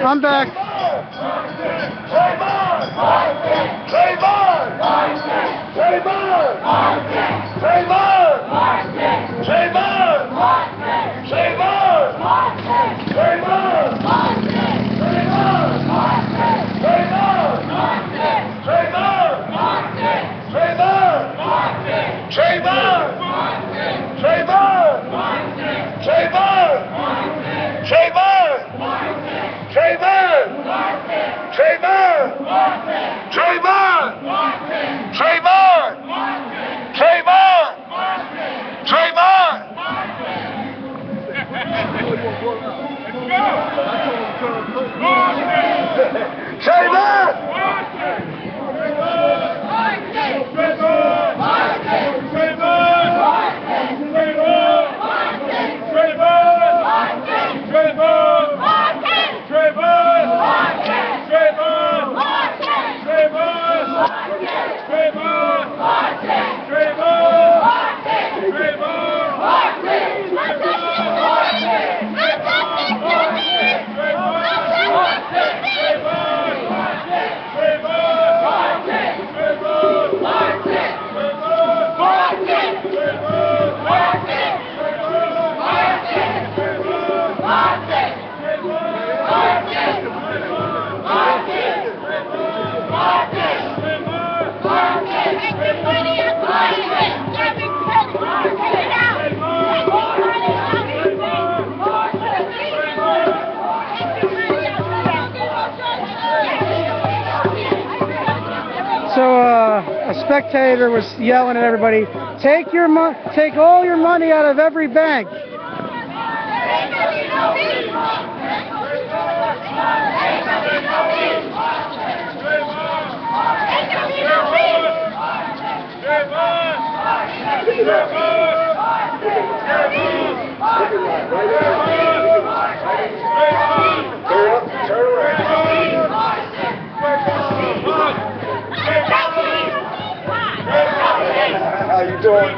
I'm back. A spectator was yelling at everybody, take all your money out of every bank. How you doing,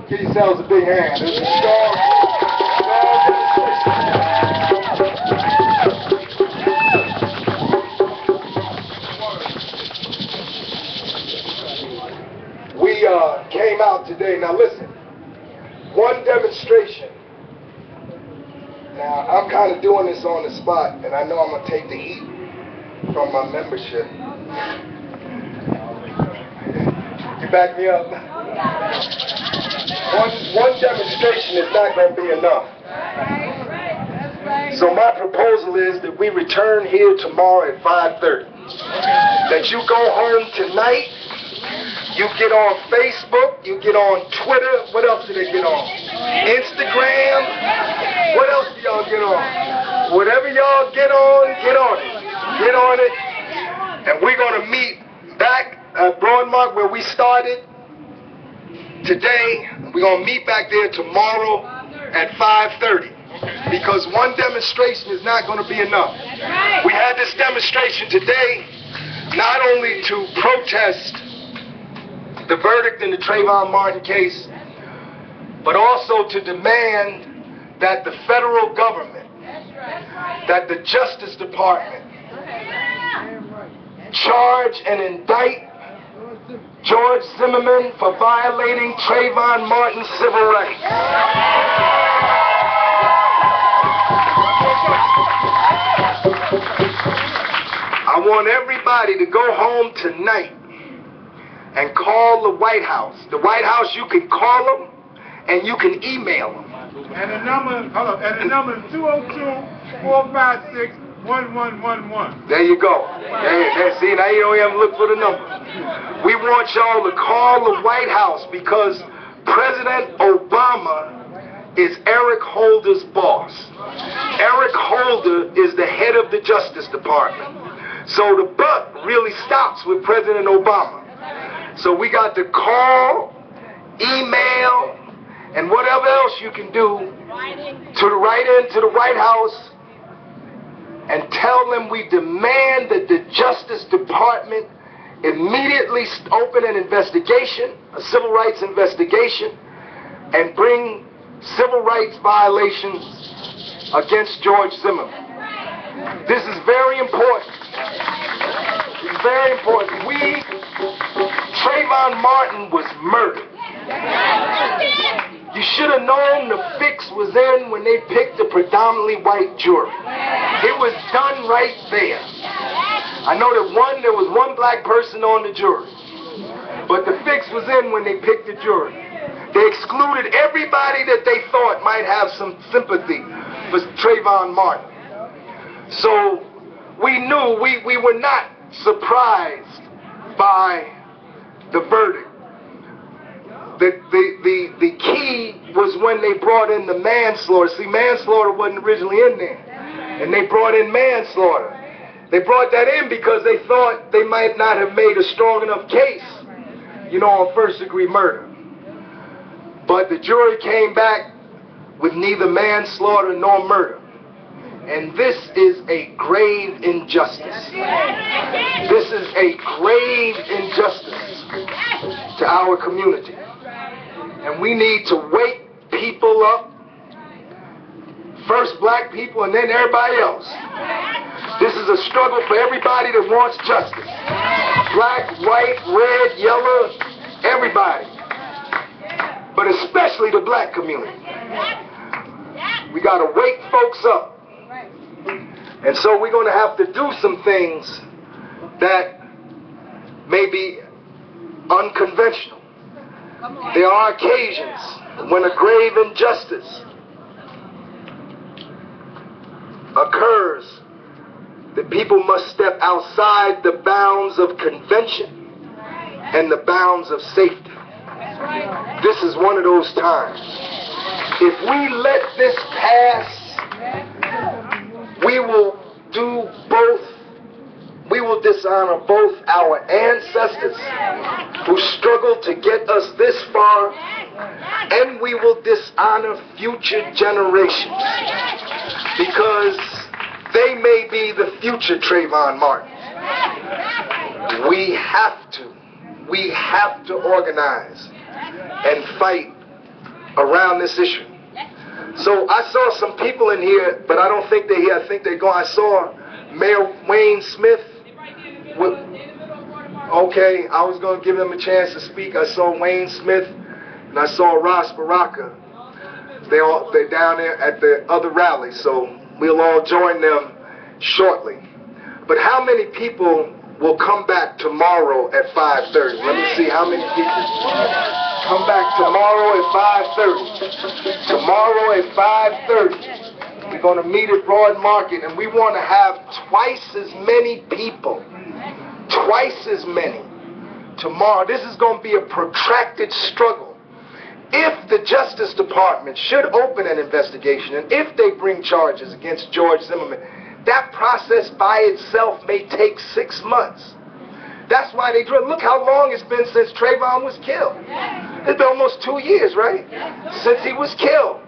Give yourselves a big hand. This is strong. We came out today. Now listen, one demonstration. Now I'm kind of doing this on the spot, and I know I'm gonna take the heat from my membership. You back me up? One demonstration is not going to be enough. So my proposal is that we return here tomorrow at 5:30. That you go home tonight, you get on Facebook, you get on Twitter, what else do they get on? Instagram, what else do y'all get on? Whatever y'all get on it. Get on it. And we're going to meet back at Broadmark where we started today. We're going to meet back there tomorrow at 5:30 because one demonstration is not going to be enough. We had this demonstration today not only to protest the verdict in the Trayvon Martin case, but also to demand that the federal government, that the Justice Department charge and indict George Zimmerman for violating Trayvon Martin's civil rights. I want everybody to go home tonight and call the White House. The White House, you can call them and you can email them. And the number, is 202-456-1111. There you go. See, now you don't even look for the number. We want y'all to call the White House because President Obama is Eric Holder's boss. Eric Holder is the head of the Justice Department. So the buck really stops with President Obama. So we got to call, email, and whatever else you can do to write into the White House and tell them we demand that the Justice Department immediately open an investigation, a civil rights investigation, and bring civil rights violations against George Zimmerman. This is very important. It's very important. Trayvon Martin was murdered. You should have known the fix was in when they picked a predominantly white jury. It was done right there. I know that there was one black person on the jury, but the fix was in when they picked the jury. They excluded everybody that they thought might have some sympathy for Trayvon Martin. So we knew we were not surprised by the verdict. The key was when they brought in the manslaughter. See, manslaughter wasn't originally in there. And they brought in manslaughter. They brought that in because they thought they might not have made a strong enough case, on first-degree murder. But the jury came back with neither manslaughter nor murder. And this is a grave injustice. This is a grave injustice to our community. And we need to wake people up, first black people and then everybody else. This is a struggle for everybody that wants justice. Black, white, red, yellow, everybody. But especially the black community. We got to wake folks up. And so we're going to have to do some things that may be unconventional. There are occasions when a grave injustice occurs that people must step outside the bounds of convention and the bounds of safety. This is one of those times. If we let this pass, we will do both. We will dishonor both our ancestors who struggled to get us this far, and we will dishonor future generations because they may be the future Trayvon Martin. We have to organize and fight around this issue. So I saw some people in here, but I don't think they're here. I think they're gone. I saw Mayor Wayne Smith. Okay, I was going to give them a chance to speak. I saw Wayne Smith and I saw Ross Baraka. They're down there at the other rally, so we'll all join them shortly. But how many people will come back tomorrow at 5:30? Let me see how many people come back tomorrow at 5:30. Tomorrow at 5:30. We're going to meet at Broad Market, and we want to have twice as many people. Twice as many tomorrow. This is going to be a protracted struggle. If the Justice Department should open an investigation, and if they bring charges against George Zimmerman, that process by itself may take 6 months. That's why they drill. Look how long it's been since Trayvon was killed. It's been almost 2 years, right? Since he was killed.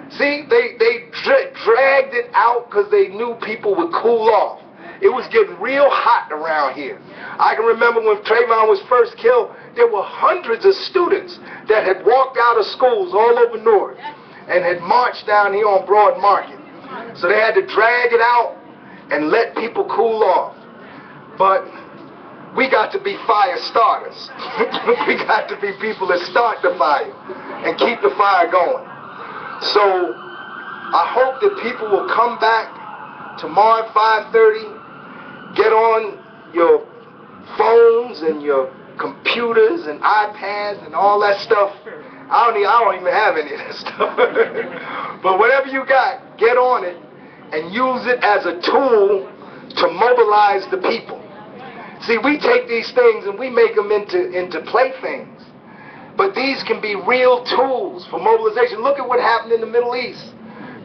See, they dragged it out because they knew people would cool off. It was getting real hot around here. I can remember when Trayvon was first killed, there were hundreds of students that had walked out of schools all over North and had marched down here on Broad Market. So they had to drag it out and let people cool off. But we got to be fire starters. We got to be people that start the fire and keep the fire going. So I hope that people will come back tomorrow at 5:30 get on your phones and your computers and iPads and all that stuff. I don't even have any of that stuff. But whatever you got, get on it and use it as a tool to mobilize the people. See, we take these things and we make them into playthings. But these can be real tools for mobilization. Look at what happened in the Middle East.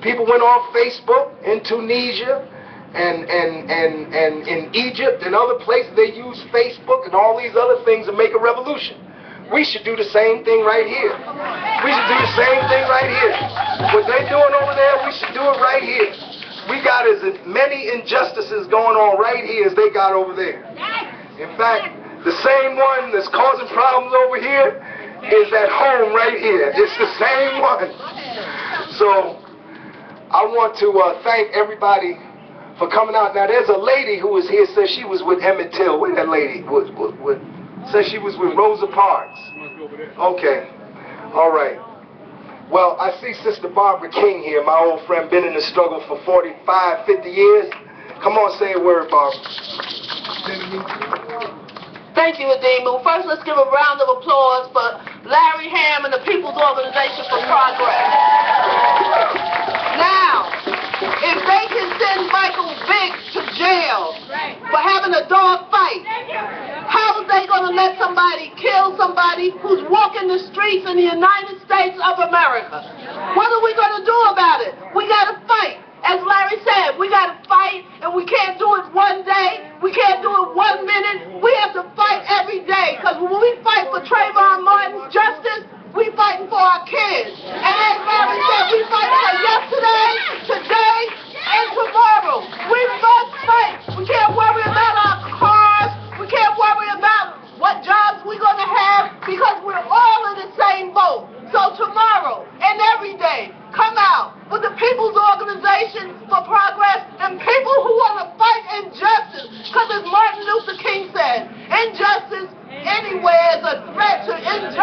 People went off Facebook in Tunisia and in Egypt and other places. They used Facebook and all these other things to make a revolution. We should do the same thing right here. We should do the same thing right here. What they're doing over there, we should do it right here. We got as many injustices going on right here as they got over there. In fact, the same one that's causing problems over here is at home right here. It's the same one. So I want to thank everybody for coming out. Now there's a lady who was here, says she was with Emmett Till. Where that lady? Says she was with Rosa Parks. Okay. All right. Well, I see Sister Barbara King here, my old friend, been in the struggle for 45, 50 years. Come on, say a word, Barbara. Thank you, Adim. Well, first, let's give a round of applause for Larry Ham and the People's Organization for Progress. Now, if they can send Michael Vick to jail for having a dog fight, how are they going to let somebody kill somebody who's walking the streets in the United States of America? What are we going to do about it? We got to fight. As Larry said, we got to fight, and we can't do it one day. We can't do it 1 minute. We have to fight every day, because when we fight for Trayvon Martin's justice, we fighting for our kids. And as Larry said, we fight for yesterday, today, and tomorrow. We must fight. We can't worry about our cars. We can't worry about what jobs we're going to have, because we're all in the same boat. So tomorrow and every day, come out with the People's Organization for Progress and people who want to fight injustice. Because as Martin Luther King said, injustice anywhere is a threat to injustice.